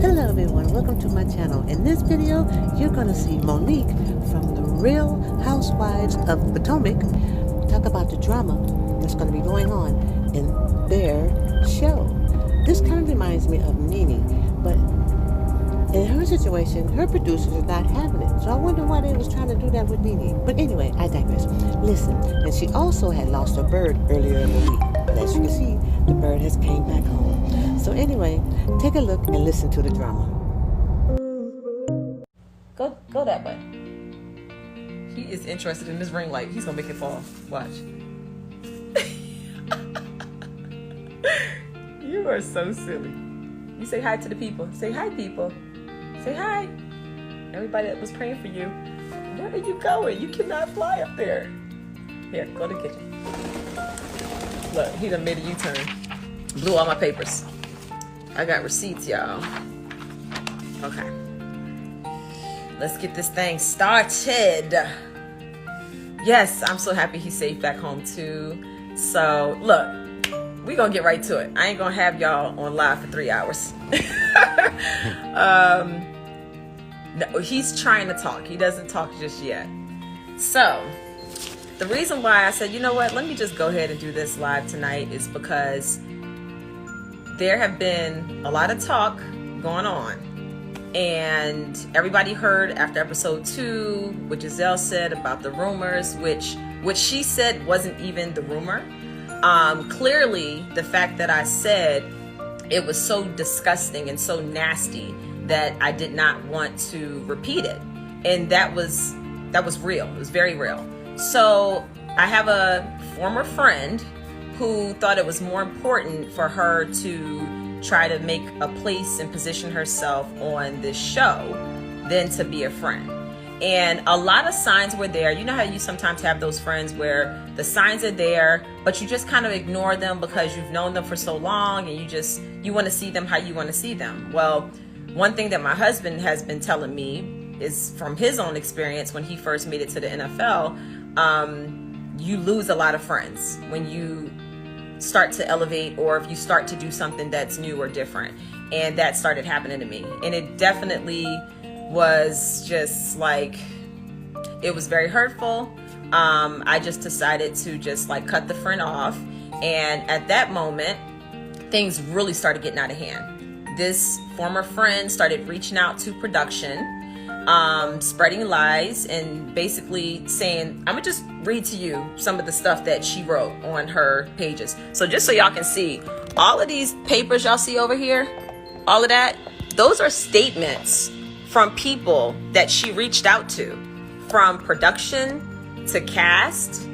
Hello everyone, welcome to my channel. In this video, you're going to see Monique from the Real Housewives of Potomac talk about the drama that's going to be going on in their show. This kind of reminds me of Nene, but in her situation, her producers are not having it. So I wonder why they was trying to do that with Nene. But anyway, I digress. Listen, and she also had lost her bird earlier in the week. But as you can see, the bird has came back home. So anyway, take a look and listen to the drama. Go that way. He is interested in this ring light. He's gonna make it fall. Watch. You are so silly. You say hi to the people. Say hi, people. Say hi. Everybody that was praying for you. Where are you going? You cannot fly up there. Here, go to the kitchen. Look, he done made a U-turn. Blew all my papers. I got receipts, y'all. Okay. Let's get this thing started. Yes, I'm so happy he's safe back home too. So, look, we gonna get right to it. I ain't gonna have y'all on live for 3 hours. No, he's trying to talk. He doesn't talk just yet. So, the reason why I said, you know what, let me just go ahead and do this live tonight is because there have been a lot of talk going on. And everybody heard after episode 2 what Giselle said about the rumors, which she said wasn't even the rumor. Clearly, the fact that I said it was so disgusting and so nasty that I did not want to repeat it. And that was real. It was very real. So I have a former friend who thought it was more important for her to try to make a place and position herself on this show than to be a friend. And a lot of signs were there. You know how you sometimes have those friends where the signs are there, but you just kind of ignore them because you've known them for so long and you want to see them how you want to see them. Well, one thing that my husband has been telling me is from his own experience when he first made it to the NFL, you lose a lot of friends when you start to elevate or if you start to do something that's new or different. And that started happening to me. And it definitely was just like, it was very hurtful. I just decided to just like cut the friend off. And at that moment, things really started getting out of hand. This former friend started reaching out to production, spreading lies and basically saying, I'm gonna just read to you some of the stuff that she wrote on her pages. So just so y'all can see, all of these papers y'all see over here, all of that, those are statements from people that she reached out to, from production to cast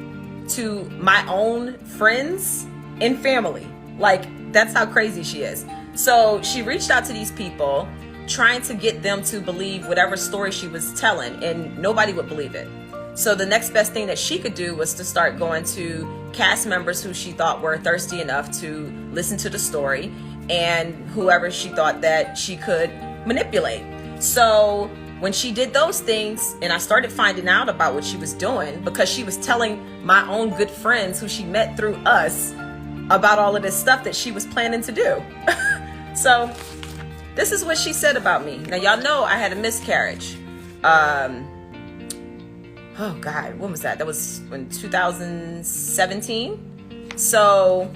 to my own friends and family. Like, that's how crazy she is. So she reached out to these people trying to get them to believe whatever story she was telling, and nobody would believe it. So the next best thing that she could do was to start going to cast members who she thought were thirsty enough to listen to the story and whoever she thought that she could manipulate. So when she did those things and I started finding out about what she was doing, because she was telling my own good friends who she met through us about all of this stuff that she was planning to do. So this is what she said about me. Now, y'all know I had a miscarriage. Oh God, when was that? That was in 2017. So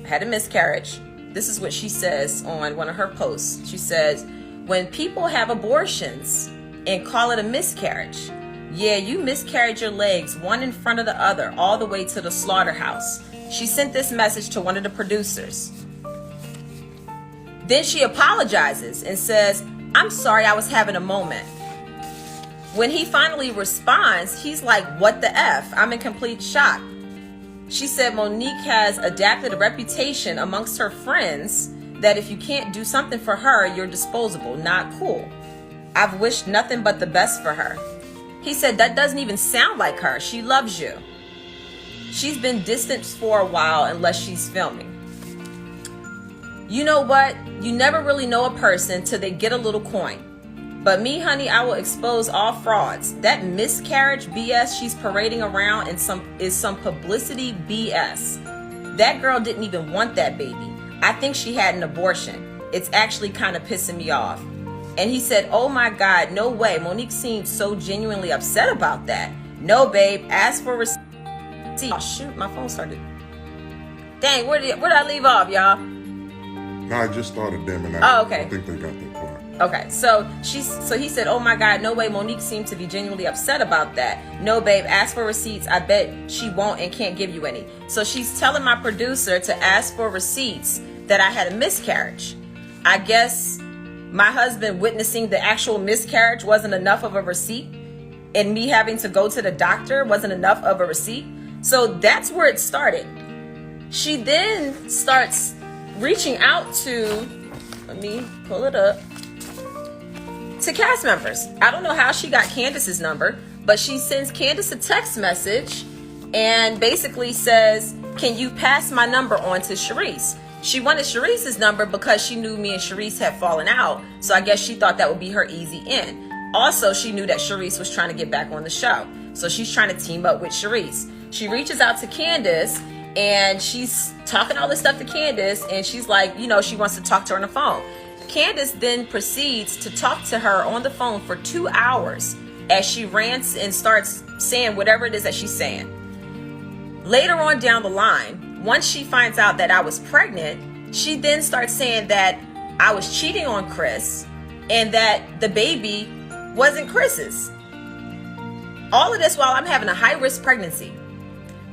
I had a miscarriage. This is what she says on one of her posts. She says, when people have abortions and call it a miscarriage, yeah, you miscarried your legs one in front of the other all the way to the slaughterhouse. She sent this message to one of the producers. Then she apologizes and says, I'm sorry, I was having a moment. When he finally responds, he's like, what the F? I'm in complete shock. She said Monique has adapted a reputation amongst her friends that if you can't do something for her, you're disposable, not cool. I've wished nothing but the best for her. He said, that doesn't even sound like her. She loves you. She's been distant for a while unless she's filming. You know what? You never really know a person till they get a little coin. But me, honey, I will expose all frauds. That miscarriage BS she's parading around is some publicity BS. That girl didn't even want that baby. I think she had an abortion. It's actually kind of pissing me off. And he said, oh my God, no way. Monique seemed so genuinely upset about that. No, babe, ask for receipt. Oh shoot, my phone started. Dang, where did I leave off, y'all? No, I just started dimming out. Oh, okay. I think they got that part. Okay, so he said, oh my God, no way. Monique seemed to be genuinely upset about that. No, babe, ask for receipts. I bet she won't and can't give you any. So she's telling my producer to ask for receipts that I had a miscarriage. I guess my husband witnessing the actual miscarriage wasn't enough of a receipt, and me having to go to the doctor wasn't enough of a receipt. So that's where it started. She then starts reaching out to, let me pull it up, to cast members. I don't know how she got Candace's number, but she sends Candace a text message and basically says, can you pass my number on to Charisse? She wanted Charisse's number because she knew me and Charisse had fallen out. So I guess she thought that would be her easy in. Also, she knew that Charisse was trying to get back on the show. So she's trying to team up with Charisse. She reaches out to Candace and she's talking all this stuff to Candace. And she's like, you know, she wants to talk to her on the phone. Candace then proceeds to talk to her on the phone for 2 hours as she rants and starts saying whatever it is that she's saying. Later on down the line, once she finds out that I was pregnant, she then starts saying that I was cheating on Chris and that the baby wasn't Chris's. All of this while I'm having a high-risk pregnancy.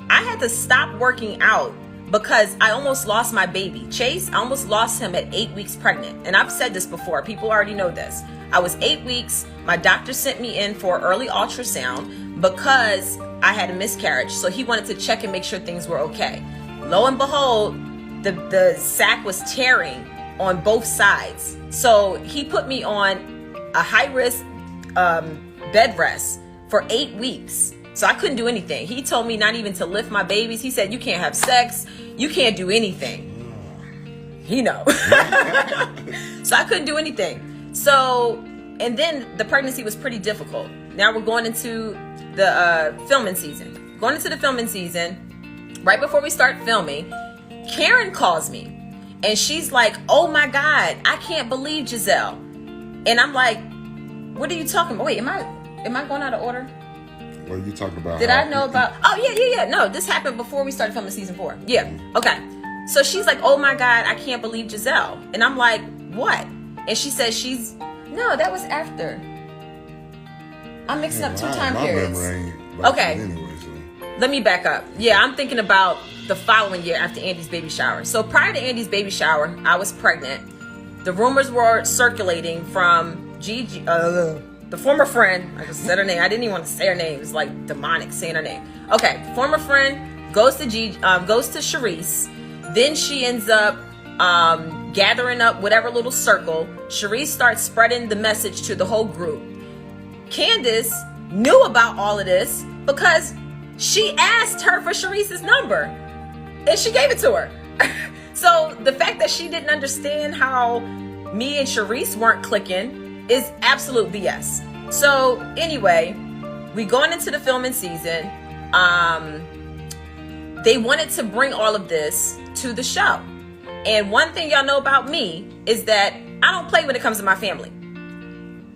I had to stop working out because I almost lost my baby. Chase, I almost lost him at 8 weeks pregnant. And I've said this before. People already know this. I was 8 weeks. My doctor sent me in for early ultrasound because I had a miscarriage. So he wanted to check and make sure things were okay. Lo and behold, the sac was tearing on both sides. So he put me on a high-risk bed rest for 8 weeks. So I couldn't do anything. He told me not even to lift my babies. He said, you can't have sex. You can't do anything. You know. So I couldn't do anything. So, and then the pregnancy was pretty difficult. Now we're going into the filming season. Going into the filming season, right before we start filming, Karen calls me. And she's like, oh my God, I can't believe Giselle. And I'm like, what are you talking about? Wait, am I going out of order? What are you talking about? Did I know about? Oh, yeah. No, this happened before we started filming season 4. Yeah. Okay. So she's like, oh my God, I can't believe Giselle. And I'm like, what? And she says no, that was after. I'm mixing up 2 time periods. Okay. Anyway, so. Let me back up. Yeah, I'm thinking about the following year after Andy's baby shower. So prior to Andy's baby shower, I was pregnant. The rumors were circulating from Gigi, the former friend. I just said her name. I didn't even want to say her name. It's like demonic saying her name. Okay, former friend goes to Charisse. Then she ends up gathering up whatever little circle. Charisse starts spreading the message to the whole group. Candace knew about all of this because she asked her for Charisse's number and she gave it to her. So the fact that she didn't understand how me and Charisse weren't clicking is absolute BS. So anyway, we going into the filming season. They wanted to bring all of this to the show. And one thing y'all know about me is that I don't play when it comes to my family.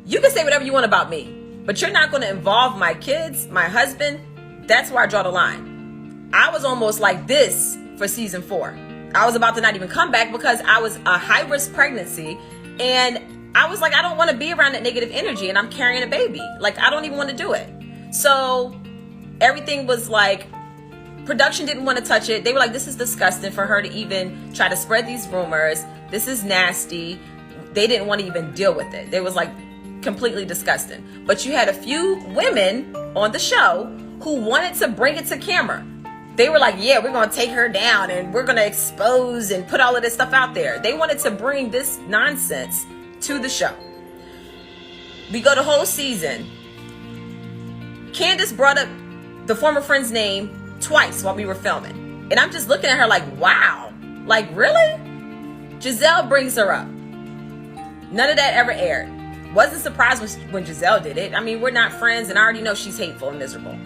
You can say whatever you want about me, but you're not going to involve my kids, my husband. That's where I draw the line. I was almost like this for season 4. I was about to not even come back because I was a high-risk pregnancy. And I was like, I don't want to be around that negative energy and I'm carrying a baby. Like, I don't even want to do it. So everything was like, production didn't want to touch it. They were like, this is disgusting for her to even try to spread these rumors. This is nasty. They didn't want to even deal with it. They was like completely disgusting. But you had a few women on the show who wanted to bring it to camera. They were like, yeah, we're going to take her down and we're going to expose and put all of this stuff out there. They wanted to bring this nonsense to the show. We go the whole season. Candace brought up the former friend's name twice while we were filming. And I'm just looking at her like, wow. Like, really? Giselle brings her up. None of that ever aired. Wasn't surprised when Giselle did it. I mean, we're not friends and I already know she's hateful and miserable.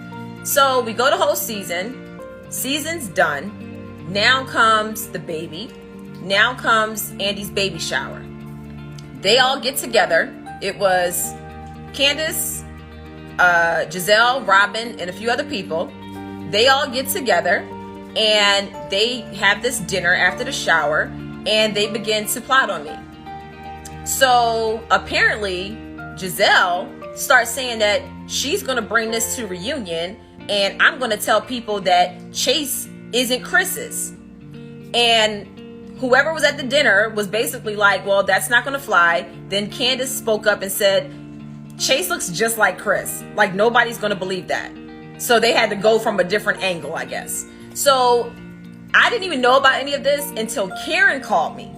So we go the whole season. Season's done. Now comes the baby. Now comes Andy's baby shower. they all get together. It was Candace, Giselle, Robin, and a few other people. They all get together and they have this dinner after the shower, and they begin to plot on me. So apparently Giselle starts saying that she's going to bring this to reunion, and I'm going to tell people that Chase isn't Chris's. And whoever was at the dinner was basically like, well, that's not going to fly. Then Candace spoke up and said, Chase looks just like Chris. Like, nobody's going to believe that. So they had to go from a different angle, I guess. So I didn't even know about any of this until Karen called me.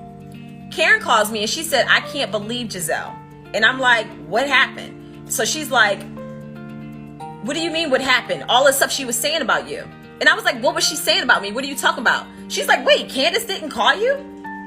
Karen calls me and she said, I can't believe Giselle. And I'm like, what happened? So she's like, what do you mean what happened? All the stuff she was saying about you. And I was like, what was she saying about me? What are you talking about? She's like, wait, Candace didn't call you?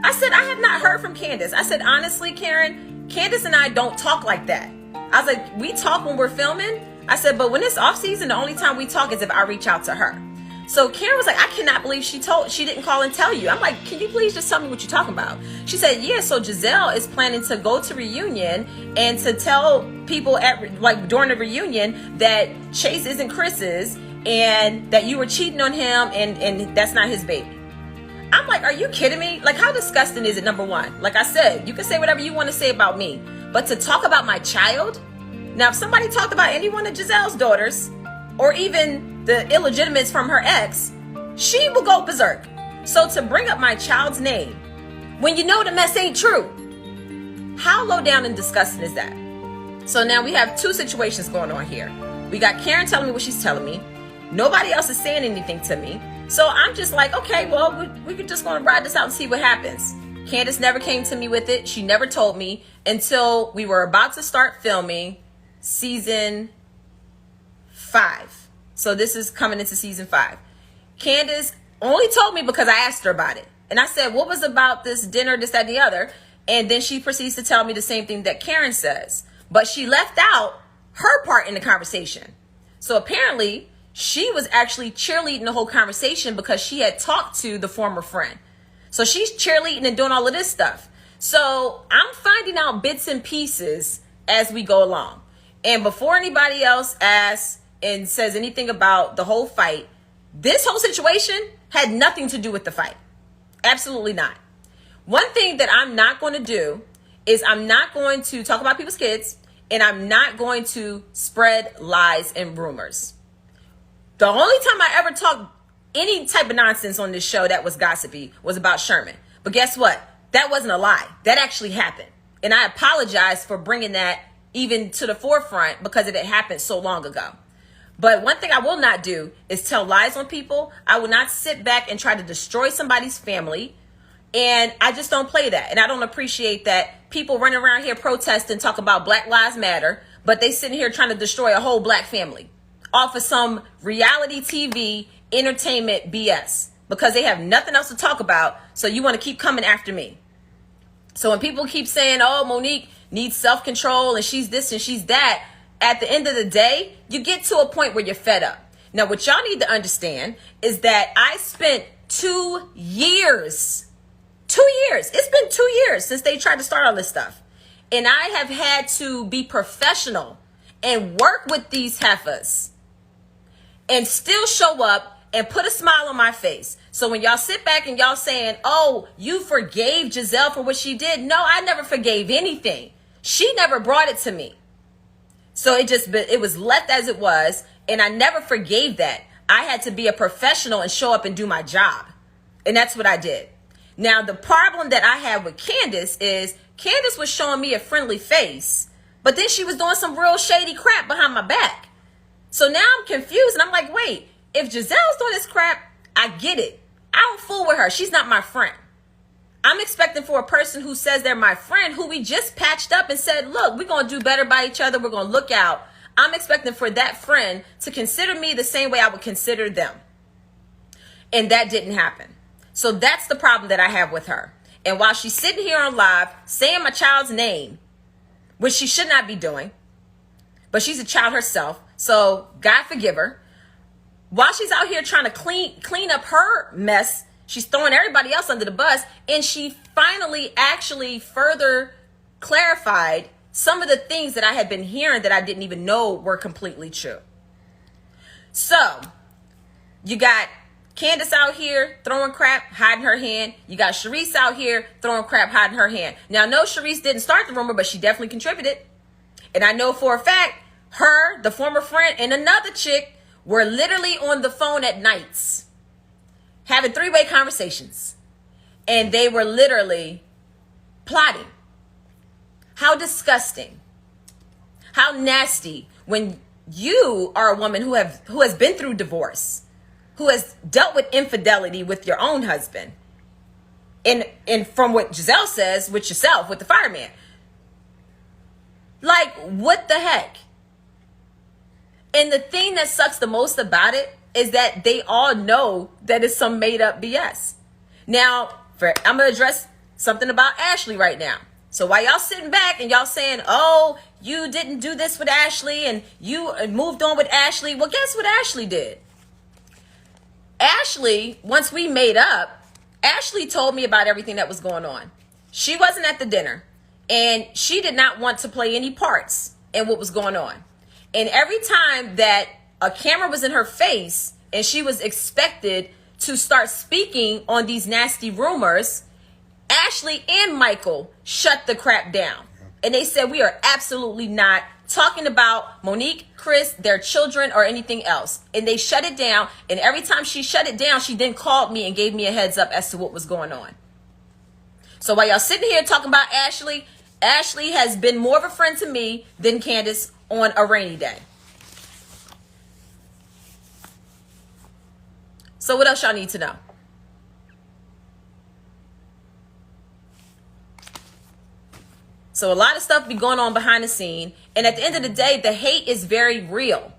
I said, I have not heard from Candace. I said, honestly, Karen, Candace and I don't talk like that. I was like, we talk when we're filming. I said, but when it's off season, the only time we talk is if I reach out to her. So Karen was like, I cannot believe she didn't call and tell you. I'm like, can you please just tell me what you're talking about? She said, yeah, so Giselle is planning to go to reunion and to tell people during the reunion that Chase isn't Chris's and that you were cheating on him and that's not his baby. I'm like, are you kidding me? Like, how disgusting is it, number one? Like I said, you can say whatever you want to say about me, but to talk about my child? Now, if somebody talked about any one of Giselle's daughters or even the illegitimates from her ex, she will go berserk. So to bring up my child's name when you know the mess ain't true, how low down and disgusting is that? So now we have two situations going on here. We got Karen telling me what she's telling me. Nobody else is saying anything to me. So I'm just like, okay, well, we could just going to ride this out and see what happens. Candace never came to me with it. She never told me until we were about to start filming season 5. So this is coming into season 5. Candace only told me because I asked her about it. And I said, what was about this dinner, this, that, and the other? And then she proceeds to tell me the same thing that Karen says. But she left out her part in the conversation. So apparently she was actually cheerleading the whole conversation because she had talked to the former friend. So she's cheerleading and doing all of this stuff. So I'm finding out bits and pieces as we go along. And before anybody else asks and says anything about the whole fight, this whole situation had nothing to do with the fight. Absolutely not. One thing that I'm not going to do is I'm not going to talk about people's kids, and I'm not going to spread lies and rumors. The only time I ever talked any type of nonsense on this show that was gossipy was about Sherman. But guess what? That wasn't a lie. That actually happened. And I apologize for bringing that even to the forefront because it had happened so long ago. But one thing I will not do is tell lies on people. I will not sit back and try to destroy somebody's family. And I just don't play that. And I don't appreciate that people running around here protesting, talk about Black Lives Matter, but they sitting here trying to destroy a whole black family off of some reality TV entertainment BS because they have nothing else to talk about. So you want to keep coming after me. So when people keep saying, oh, Monique needs self-control and she's this and she's that, at the end of the day, you get to a point where you're fed up. Now, what y'all need to understand is that I spent 2 years. 2 years. It's been 2 years since they tried to start all this stuff. And I have had to be professional and work with these heifers and still show up and put a smile on my face. So when y'all sit back and y'all saying, oh, you forgave Giselle for what she did. No, I never forgave anything. She never brought it to me. So it was left as it was. And I never forgave that. I had to be a professional and show up and do my job. And that's what I did. Now, the problem that I had with Candace is Candace was showing me a friendly face, but then she was doing some real shady crap behind my back. So now I'm confused and I'm like, wait, if Giselle's doing this crap, I get it. I don't fool with her. She's not my friend. I'm expecting for a person who says they're my friend, who we just patched up and said, look, we're going to do better by each other. We're going to look out. I'm expecting for that friend to consider me the same way I would consider them. And that didn't happen. So that's the problem that I have with her. And while she's sitting here on live saying my child's name, which she should not be doing, but she's a child herself, so God forgive her. While she's out here trying to clean up her mess, she's throwing everybody else under the bus, and she finally actually further clarified some of the things that I had been hearing that I didn't even know were completely true. So you got Candace out here throwing crap, hiding her hand. You got Charisse out here throwing crap, hiding her hand. Now, no, Charisse didn't start the rumor, but she definitely contributed. And I know for a fact, her, the former friend, and another chick were literally on the phone at nights having three-way conversations. And they were literally plotting. How disgusting. How nasty when you are a woman who has been through divorce, who has dealt with infidelity with your own husband. And from what Giselle says, with yourself, with the fireman. Like, what the heck? And the thing that sucks the most about it is that they all know that it's some made up BS. Now, I'm going to address something about Ashley right now. So while y'all sitting back and y'all saying, oh, you didn't do this with Ashley and you moved on with Ashley. Well, guess what Ashley did? Ashley, once we made up, Ashley told me about everything that was going on. She wasn't at the dinner and she did not want to play any parts in what was going on. And every time that a camera was in her face and she was expected to start speaking on these nasty rumors, Ashley and Michael shut the crap down. And they said, we are absolutely not talking about Monique, Chris, their children, or anything else. And they shut it down. And every time she shut it down, she then called me and gave me a heads up as to what was going on. So while y'all sitting here talking about Ashley, Ashley has been more of a friend to me than Candace on a rainy day. So what else y'all need to know? So a lot of stuff be going on behind the scene. And at the end of the day, the hate is very real.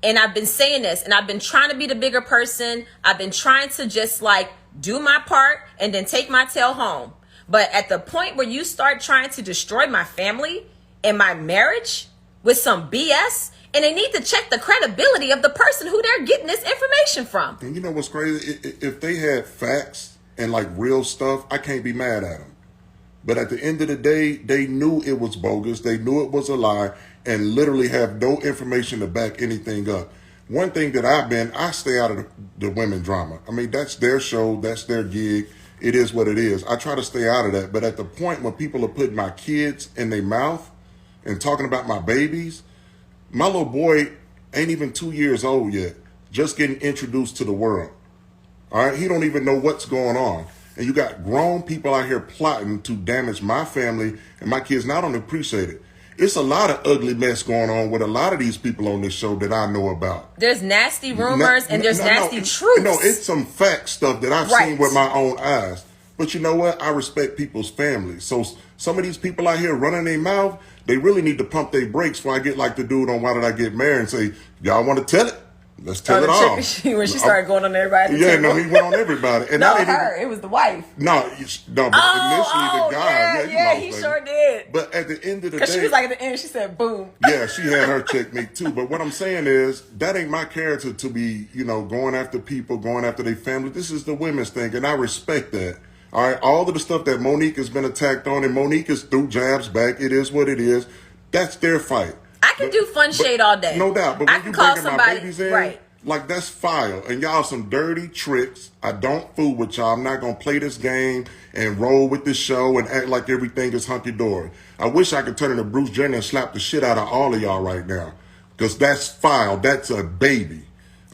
And I've been saying this and I've been trying to be the bigger person. I've been trying to just like do my part and then take my tail home. But at the point where you start trying to destroy my family and my marriage with some BS, and they need to check the credibility of the person who they're getting this information from. And you know what's crazy? If they had facts and like real stuff, I can't be mad at them. But at the end of the day, they knew it was bogus. They knew it was a lie and literally have no information to back anything up. One thing that I stay out of the women drama. I mean, that's their show. That's their gig. It is what it is. I try to stay out of that. But at the point when people are putting my kids in their mouth and talking about my babies, my little boy ain't even 2 years old yet, just getting introduced to the world. All right, he don't even know what's going on. And you got grown people out here plotting to damage my family and my kids. And I don't appreciate it. It's a lot of ugly mess going on with a lot of these people on this show that I know about. There's nasty rumors and there's nasty truths. No, it's some fact stuff that I've seen with my own eyes. But you know what? I respect people's families. So some of these people out here running their mouth, they really need to pump their brakes before I get like the dude on Why Did I Get Married and say, y'all want to tell it? Let's tell it all. When she started going on everybody. Yeah, no, he went on everybody. And no, it was the wife. No, but initially the guy. Yeah, he sure did. But at the end of the day. Because she was like at the end, she said, boom. Yeah, she had her checkmate too. But what I'm saying is, that ain't my character to be, going after people, going after their family. This is the women's thing, and I respect that. All right, all of the stuff that Monique has been attacked on, and Monique is through jabs back. It is what it is. That's their fight. I can do fun shade all day. No doubt. But when you bringing my babies in, right. Like, that's fire. And y'all some dirty tricks. I don't fool with y'all. I'm not going to play this game and roll with this show and act like everything is hunky-dory. I wish I could turn into Bruce Jenner and slap the shit out of all of y'all right now. Because that's foul. That's a baby.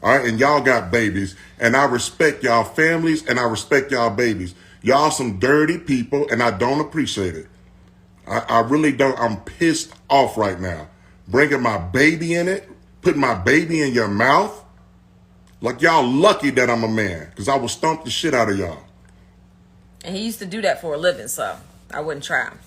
All right? And y'all got babies. And I respect y'all families and I respect y'all babies. Y'all some dirty people and I don't appreciate it. I really don't. I'm pissed off right now. Bringing my baby in it. Putting my baby in your mouth. Like, y'all lucky that I'm a man, because I will stomp the shit out of y'all. And he used to do that for a living, so I wouldn't try him.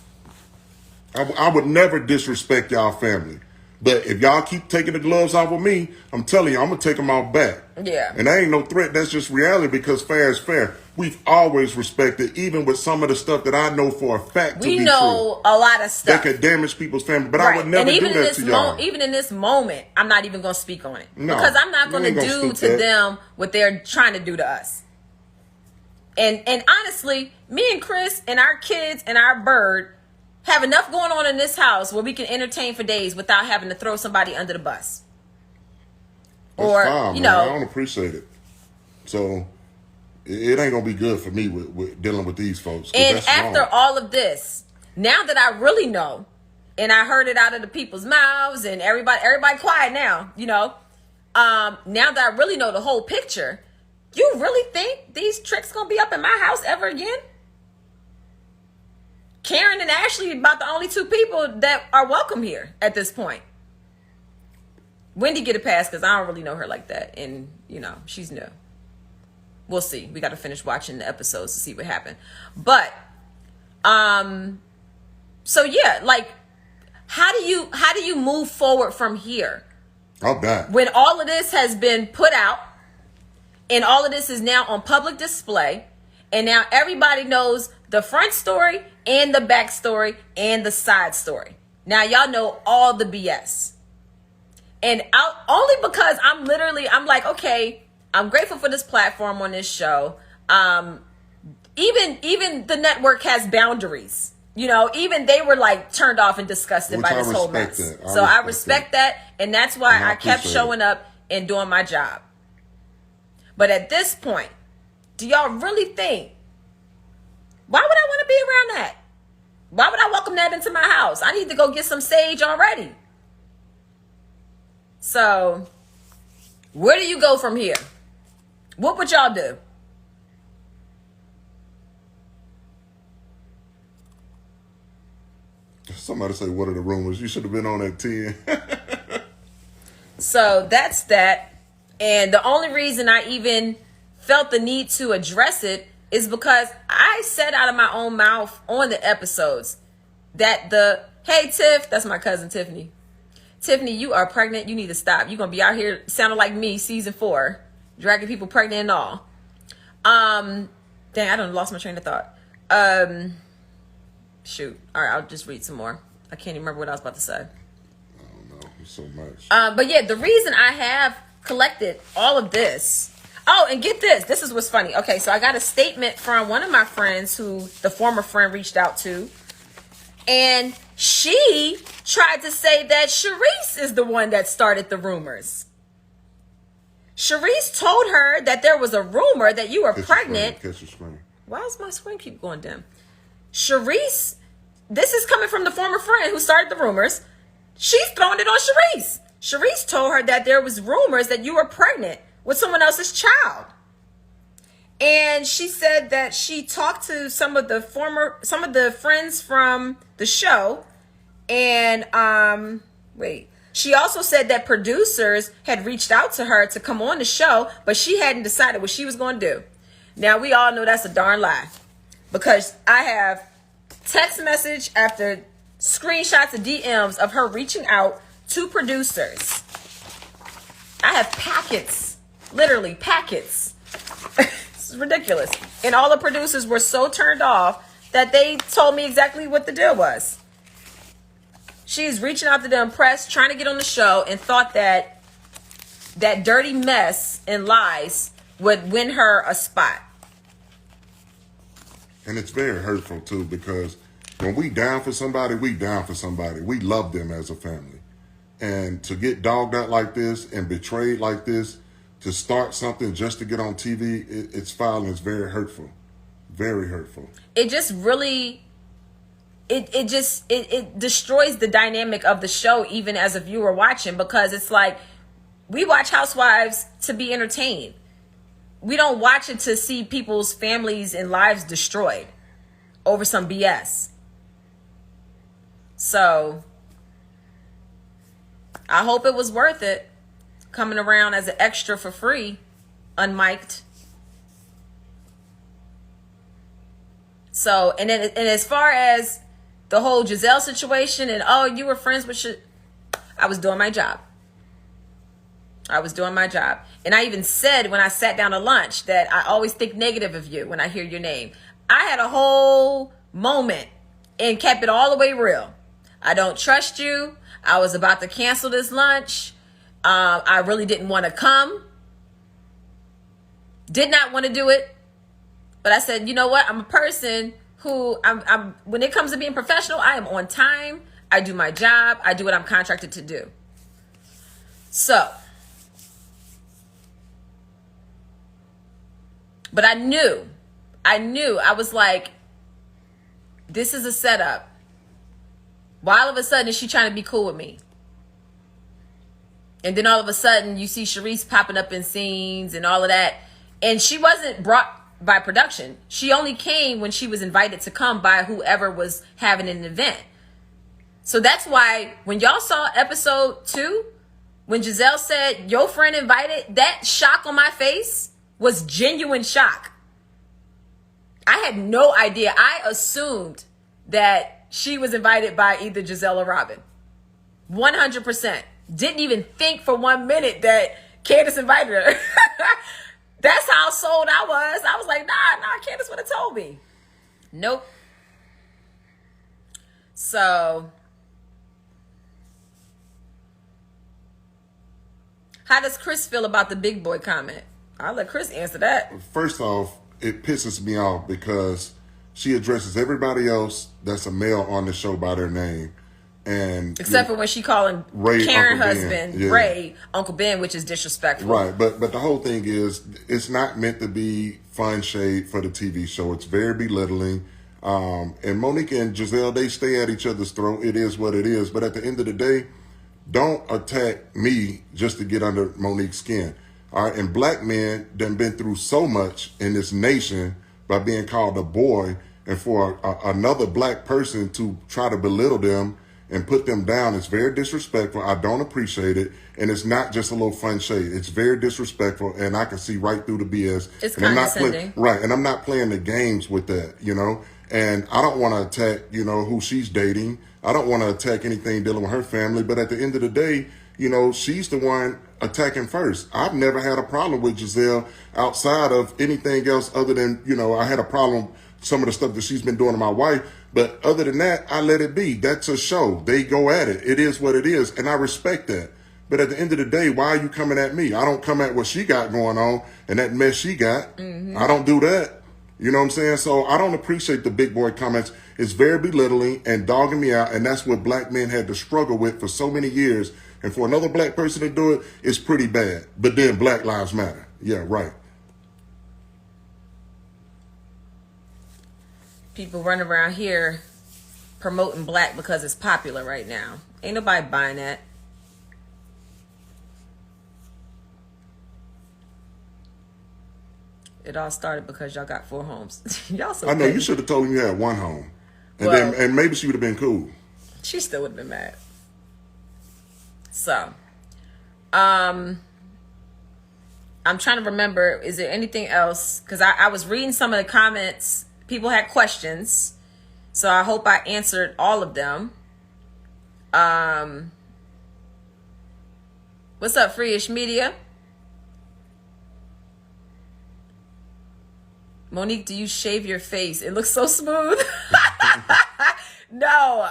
I would never disrespect y'all family. But if y'all keep taking the gloves off of me, I'm telling you, I'm going to take them all back. Yeah. And that ain't no threat. That's just reality, because fair is fair. We've always respected, even with some of the stuff that I know for a fact to be true. We know a lot of stuff. That could damage people's family. But I would never do that to y'all. Even in this moment, I'm not even going to speak on it. No, because I'm not going to do to them what they're trying to do to us. And honestly, me and Chris and our kids and our bird, have enough going on in this house where we can entertain for days without having to throw somebody under the bus. That's Or, fine, you man. know. I don't appreciate it. So it ain't gonna be good for me with dealing with these folks. And that's after wrong. all of this, now that I really know, and I heard it out of the people's mouths, and everybody quiet now, you know. Now that I really know the whole picture, you really think these tricks gonna be up in my house ever again? Karen and Ashley about the only two people that are welcome here at this point. Wendy get a pass because I don't really know her like that, and you know she's new. We'll see. We got to finish watching the episodes to see what happened. But, so yeah, like, how do you move forward from here? I'm back. When all of this has been put out, and all of this is now on public display, and now everybody knows the front story and the back story and the side story. Now y'all know all the BS. And only because I'm like, okay, I'm grateful for this platform on this show. Even the network has boundaries. You know, even they were like turned off and disgusted by this whole mess. So I respect that. And that's why I kept showing up and doing my job. But at this point, do y'all really think, why would I want to be around that? Why would I welcome that into my house? I need to go get some sage already. So, where do you go from here? What would y'all do? Somebody say, what are the rumors? You should have been on at 10. So, that's that. And the only reason I even felt the need to address it is because I said out of my own mouth on the episodes that hey, Tiff, that's my cousin Tiffany. Tiffany, you are pregnant. You need to stop. You're going to be out here sounding like me, season 4, dragging people pregnant and all. Dang, I done lost my train of thought. Shoot. All right, I'll just read some more. I can't even remember what I was about to say. I don't know. There's so much. But yeah, the reason I have collected all of this. Oh, and get this. This is what's funny. Okay, so I got a statement from one of my friends who the former friend reached out to. And she tried to say that Charisse is the one that started the rumors. Charisse told her that there was a rumor that you were pregnant. Catch your screen. Why does my screen keep going dim? Charisse, this is coming from the former friend who started the rumors. She's throwing it on Charisse. Charisse told her that there was rumors that you were pregnant with someone else's child. And she said that she talked to some of the friends from the show. And, she also said that producers had reached out to her to come on the show, but she hadn't decided what she was going to do. Now, we all know that's a darn lie, because I have text message after screenshots of DMs of her reaching out to producers. I have packets, literally packets. It's ridiculous. And all the producers were so turned off that they told me exactly what the deal was. She's reaching out to the press, trying to get on the show, and thought that that dirty mess and lies would win her a spot. And it's very hurtful, too, because when we down for somebody, we down for somebody. We love them as a family. And to get dogged out like this and betrayed like this, to start something just to get on TV, it's foul and it's very hurtful. Very hurtful. It just really... It destroys the dynamic of the show, even as a viewer watching, because it's like, we watch Housewives to be entertained. We don't watch it to see people's families and lives destroyed over some BS. So I hope it was worth it, coming around as an extra for free, unmiked. So, and as far as the whole Giselle situation and, oh, you were friends with I was doing my job. I was doing my job. And I even said when I sat down to lunch that I always think negative of you when I hear your name. I had a whole moment and kept it all the way real. I don't trust you. I was about to cancel this lunch. I really didn't want to come. Did not want to do it. But I said, you know what? I'm a person who I'm when it comes to being professional, I am on time. I do my job. I do what I'm contracted to do. So, but I knew, I was like, this is a setup. Why all of a sudden is she trying to be cool with me? And then all of a sudden you see Charisse popping up in scenes and all of that. And she wasn't brought by production. She only came when she was invited to come by whoever was having an event. So that's why when y'all saw episode 2, when Giselle said, your friend invited, that shock on my face was genuine shock. I had no idea. I assumed that she was invited by either Giselle or Robin. 100%. Didn't even think for 1 minute that Candace invited her. That's how sold I was. I was like, nah, Candace would have told me. Nope. So, how does Chris feel about the big boy comment? I'll let Chris answer that. First off, it pisses me off because she addresses everybody else that's a male on the show by their name. And except for when she calling Ray, Karen Uncle husband Ben. Yeah. Ray Uncle Ben, which is disrespectful. Right, but the whole thing is it's not meant to be fun shade for the TV show. It's very belittling. And Monique and Giselle, they stay at each other's throat. It is what it is. But at the end of the day, don't attack me just to get under Monique's skin. All right, and black men done been through so much in this nation by being called a boy, and for another black person to try to belittle them and put them down, it's very disrespectful. I don't appreciate it, and it's not just a little fun shade. It's very disrespectful, and I can see right through the BS. It's and condescending. Right, and I'm not playing the games with that, you know. And I don't want to attack, you know, who she's dating. I don't want to attack anything dealing with her family. But at the end of the day, you know, she's the one attacking first. I've never had a problem with Giselle outside of anything else other than, you know, I had a problem some of the stuff that she's been doing to my wife. But other than that, I let it be. That's a show. They go at it. It is what it is. And I respect that. But at the end of the day, why are you coming at me? I don't come at what she got going on and that mess she got. Mm-hmm. I don't do that. You know what I'm saying? So I don't appreciate the big boy comments. It's very belittling and dogging me out. And that's what black men had to struggle with for so many years. And for another black person to do it, it's pretty bad. But then Black Lives Matter. Yeah, right. People running around here promoting black because it's popular right now. Ain't nobody buying that. It all started because y'all got 4 homes. Y'all so I know, petty. you should have told him you had 1 home. And Well, then maybe she would have been cool. She still would have been mad. So, I'm trying to remember, is there anything else? Because I was reading some of the comments. People had questions. So I hope I answered all of them. What's up, Free-ish Media? Monique, do you shave your face? It looks so smooth. No,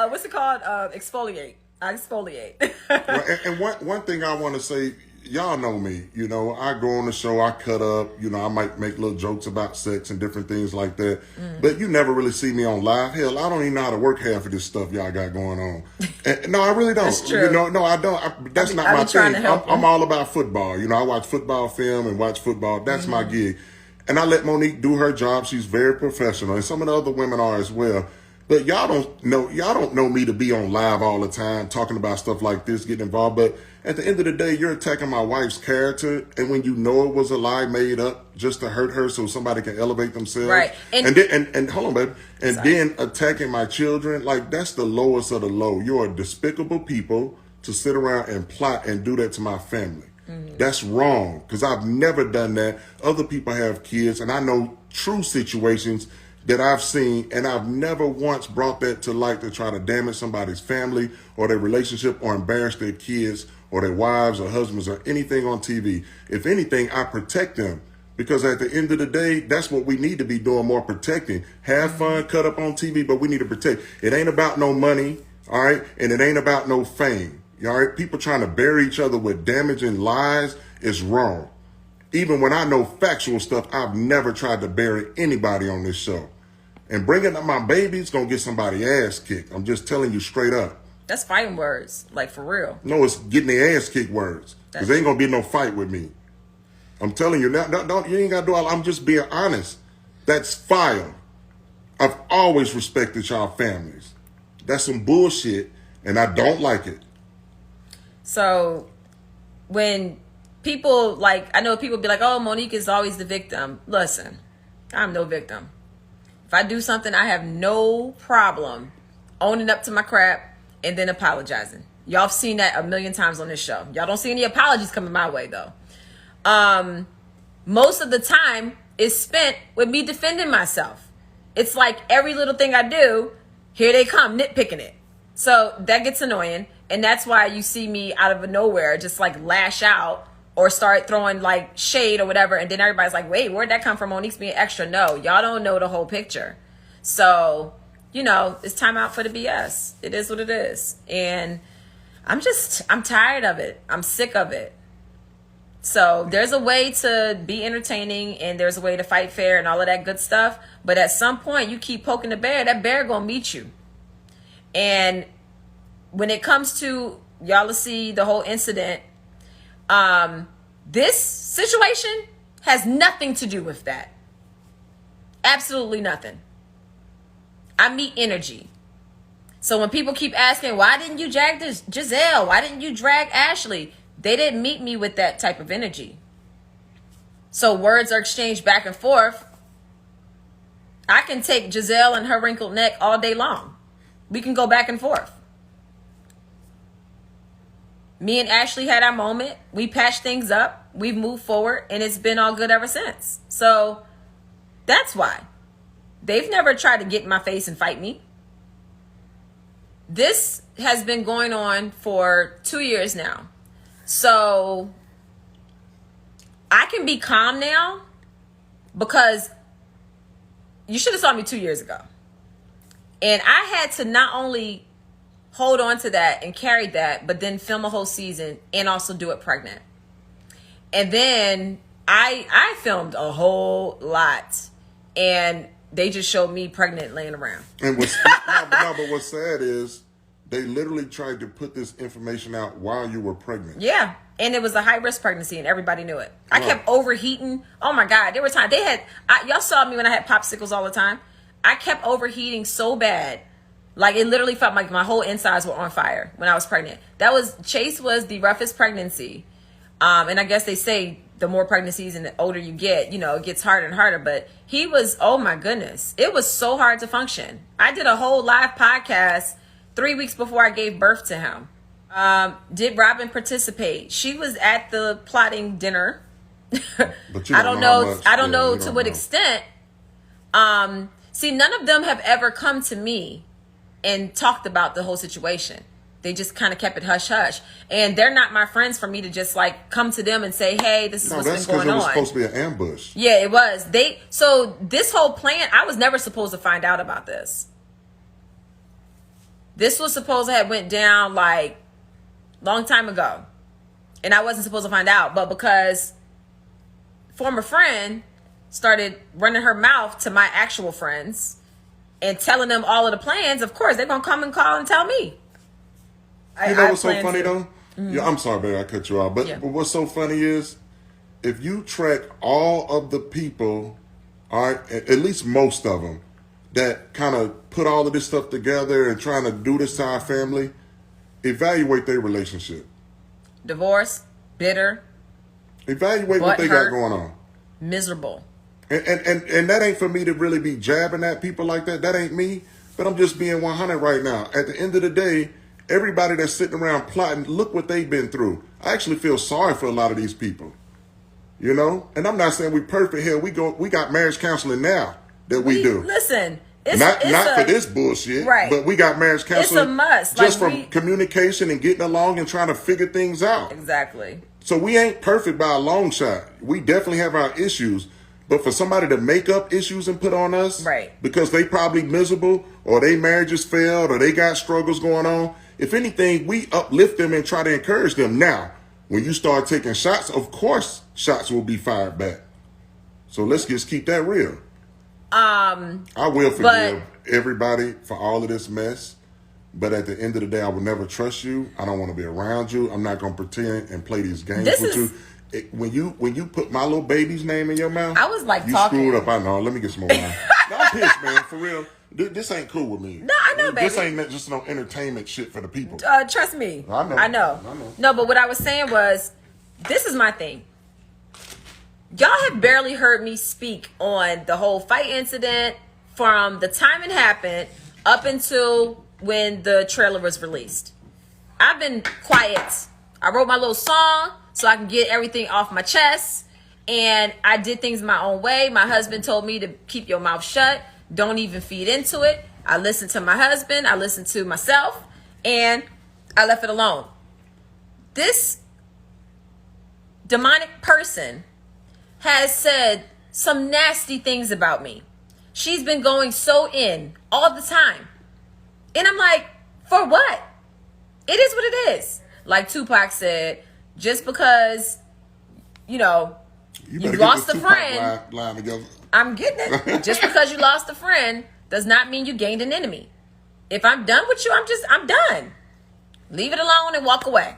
what's it called? Exfoliate. I exfoliate. Well, and one thing I want to say, y'all know me, you know, I go on the show, I cut up, you know, I might make little jokes about sex and different things like that. But you never really see me on live. Hell, I don't even know how to work half of this stuff y'all got going on. And, no, I really don't. That's true. You know, no, I don't. That's not my thing. I'm all about football. You know, I watch football film and watch football. That's my gig. And I let Monique do her job. She's very professional. And some of the other women are as well. But y'all don't know me to be on live all the time talking about stuff like this, getting involved. But at the end of the day, you're attacking my wife's character. And when you know it was a lie made up just to hurt her so somebody can elevate themselves. Right. And hold on, baby. And then attacking my children, like that's the lowest of the low. You're a despicable people to sit around and plot and do that to my family. Mm-hmm. That's wrong because I've never done that. Other people have kids and I know true situations that I've seen, and I've never once brought that to light to try to damage somebody's family or their relationship or embarrass their kids or their wives or husbands or anything on TV. If anything, I protect them because at the end of the day, that's what we need to be doing, more protecting. Have fun, cut up on TV, but we need to protect. It ain't about no money, all right? And it ain't about no fame, all right? People trying to bury each other with damaging lies is wrong. Even when I know factual stuff, I've never tried to bury anybody on this show. And bringing up my baby's gonna get somebody ass kicked. I'm just telling you straight up. That's fighting words, like for real. No, it's getting their ass kicked words. Because there ain't gonna be no fight with me. I'm telling you, don't you ain't gotta do all. I'm just being honest. That's fire. I've always respected y'all families. That's some bullshit, and I don't like it. So when people, like, I know people be like, oh, Monique is always the victim. Listen, I'm no victim. If I do something, I have no problem owning up to my crap and then apologizing. Y'all have seen that a million times on this show. Y'all don't see any apologies coming my way, though. Most of the time is spent with me defending myself. It's like every little thing I do, here they come, nitpicking it. So that gets annoying. And that's why you see me out of nowhere just like lash out or start throwing like shade or whatever. And then everybody's like, wait, where'd that come from? Monique's being extra. No, y'all don't know the whole picture. So, you know, it's time out for the BS. It is what it is. And I'm tired of it. I'm sick of it. So there's a way to be entertaining and there's a way to fight fair and all of that good stuff. But at some point you keep poking the bear, that bear gonna meet you. And when it comes to, y'all will see the whole incident, this situation has nothing to do with that. Absolutely nothing. I meet energy. So when people keep asking, why didn't you drag this Giselle? Why didn't you drag Ashley? They didn't meet me with that type of energy. So words are exchanged back and forth. I can take Giselle and her wrinkled neck all day long. We can go back and forth. Me and Ashley had our moment. We patched things up. We've moved forward and it's been all good ever since. So that's why. They've never tried to get in my face and fight me. This has been going on for 2 years now. So I can be calm now because you should have saw me 2 years ago. And I had to not only hold on to that and carry that, but then film a whole season and also do it pregnant. And then I filmed a whole lot and they just showed me pregnant laying around. And but what's sad is they literally tried to put this information out while you were pregnant. Yeah. And it was a high risk pregnancy and everybody knew it. I kept overheating. Oh my God. There were times y'all saw me when I had popsicles all the time. I kept overheating so bad. Like it literally felt like my whole insides were on fire when I was pregnant. Chase was the roughest pregnancy. And I guess they say the more pregnancies and the older you get, you know, it gets harder and harder. But he was, oh my goodness. It was so hard to function. I did a whole live podcast 3 weeks before I gave birth to him. Did Robin participate? She was at the plotting dinner. But you I don't know to what extent. See, none of them have ever come to me and talked about the whole situation. They just kind of kept it hush hush. And they're not my friends for me to just like come to them and say, hey, this is what's been going on. It was supposed to be an ambush. Yeah, it was. So this whole plan, I was never supposed to find out about this. This was supposed to have went down like long time ago. And I wasn't supposed to find out. But because former friend started running her mouth to my actual friends and telling them all of the plans, of course, they're going to come and call and tell me. You know what's so funny, though? Mm-hmm. Yeah, I'm sorry, baby, I cut you off. But what's so funny is, if you track all of the people, all right, at least most of them, that kind of put all of this stuff together and trying to do this to our family, evaluate their relationship. Divorce, bitter. Evaluate what they got going on. Miserable. And that ain't for me to really be jabbing at people like that. That ain't me. But I'm just being 100 right now. At the end of the day, everybody that's sitting around plotting, look what they've been through. I actually feel sorry for a lot of these people. You know? And I'm not saying we're perfect here. We got marriage counseling now that we do. Listen, not for this bullshit. Right. But we got marriage counseling. It's a must. Just from communication and getting along and trying to figure things out. Exactly. So we ain't perfect by a long shot. We definitely have our issues. But for somebody to make up issues and put on us, right, because they probably miserable or their marriages failed or they got struggles going on, if anything, we uplift them and try to encourage them. Now, when you start taking shots, of course, shots will be fired back. So let's just keep that real. I will forgive everybody for all of this mess, but at the end of the day, I will never trust you. I don't want to be around you. I'm not going to pretend and play these games with you. When you put my little baby's name in your mouth, I was like, you talking. screwed up. I know. Let me get some more wine. No, I'm pissed, man. For real. This ain't cool with me. No, I know, baby. This ain't just no entertainment shit for the people. Trust me. I know. No, but what I was saying was, this is my thing. Y'all have barely heard me speak on the whole fight incident from the time it happened up until when the trailer was released. I've been quiet. I wrote my little song so I can get everything off my chest, and I did things my own way. My husband told me to keep your mouth shut. Don't even feed into it. I listened to my husband. I listened to myself, and I left it alone. This demonic person has said some nasty things about me. She's been going so in all the time. And I'm like, for what? It is what it is. Like Tupac said, just because, you lost a friend. Line together. I'm getting it. Just because you lost a friend does not mean you gained an enemy. If I'm done with you, I'm done. Leave it alone and walk away.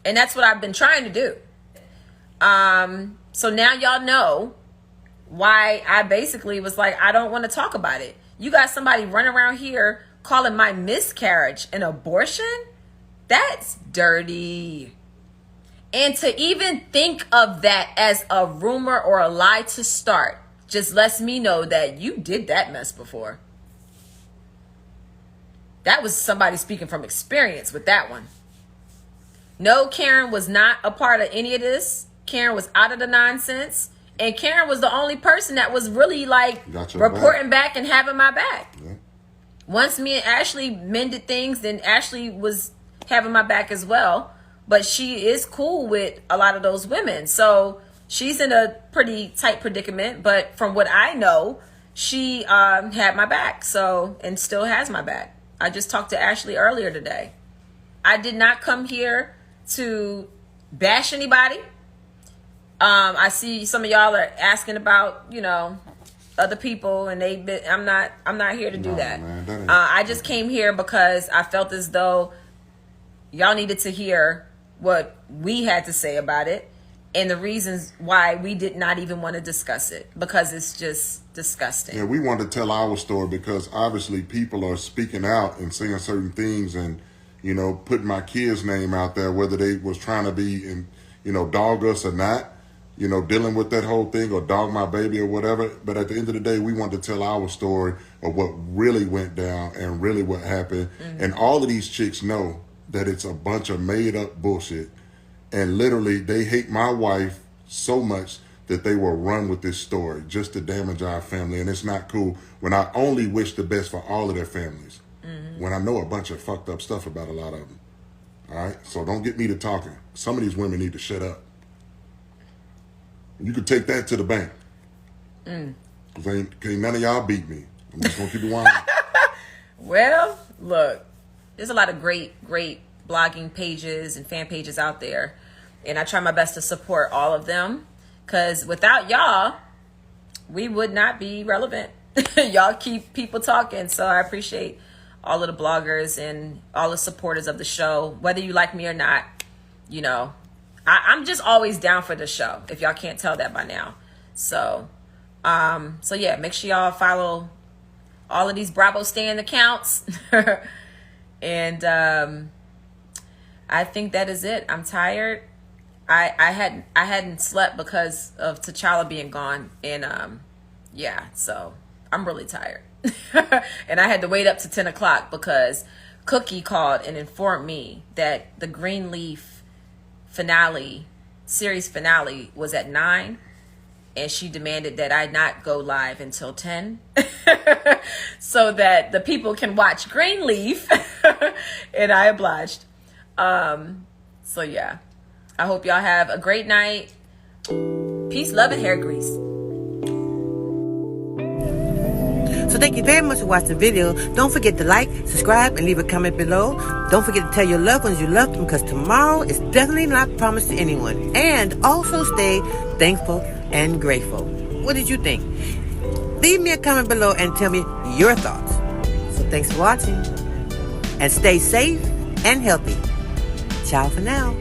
And that's what I've been trying to do. So now y'all know why I basically was like, I don't want to talk about it. You got somebody running around here calling my miscarriage an abortion? That's dirty. And to even think of that as a rumor or a lie to start just lets me know that you did that mess before. That was somebody speaking from experience with that one. No, Karen was not a part of any of this. Karen was out of the nonsense. And Karen was the only person that was really like reporting back and having my back. Yeah. Once me and Ashley mended things, then Ashley was having my back as well. But she is cool with a lot of those women. So she's in a pretty tight predicament. But from what I know, she had my back. So, and still has my back. I just talked to Ashley earlier today. I did not come here to bash anybody. I see some of y'all are asking about, other people, and I'm not here to do that. Man, I just came here because I felt as though y'all needed to hear what we had to say about it and the reasons why we did not even want to discuss it, because it's just disgusting. Yeah, we want to tell our story because obviously people are speaking out and saying certain things and, putting my kid's name out there, whether they was trying to be and, dog us or not. Dealing with that whole thing or dog my baby or whatever. But at the end of the day, we want to tell our story of what really went down and really what happened. Mm-hmm. And all of these chicks know that it's a bunch of made up bullshit. And literally, they hate my wife so much that they will run with this story just to damage our family. And it's not cool when I only wish the best for all of their families. Mm-hmm. When I know a bunch of fucked up stuff about a lot of them. All right? So don't get me to talking. Some of these women need to shut up. You could take that to the bank. Because ain't none of y'all beat me. I'm just going to keep it whining. Well, look, there's a lot of great blogging pages and fan pages out there. And I try my best to support all of them. Because without y'all, we would not be relevant. Y'all keep people talking. So I appreciate all of the bloggers and all the supporters of the show. Whether you like me or not, I'm just always down for the show, if y'all can't tell that by now. So yeah, make sure y'all follow all of these Bravo Stan accounts. And I think that is it. I'm tired. I hadn't slept because of T'Challa being gone. And so I'm really tired. And I had to wait up to 10 o'clock because Cookie called and informed me that the Greenleaf series finale was at 9, and she demanded that I not go live until 10 so that the people can watch Greenleaf. And I obliged. So yeah, I hope y'all have a great night. Peace, love, and hair grease. So thank you very much for watching the video. Don't forget to like, subscribe, and leave a comment below. Don't forget to tell your loved ones you love them, because tomorrow is definitely not promised to anyone. And also stay thankful and grateful. What did you think? Leave me a comment below and tell me your thoughts. So thanks for watching. And stay safe and healthy. Ciao for now.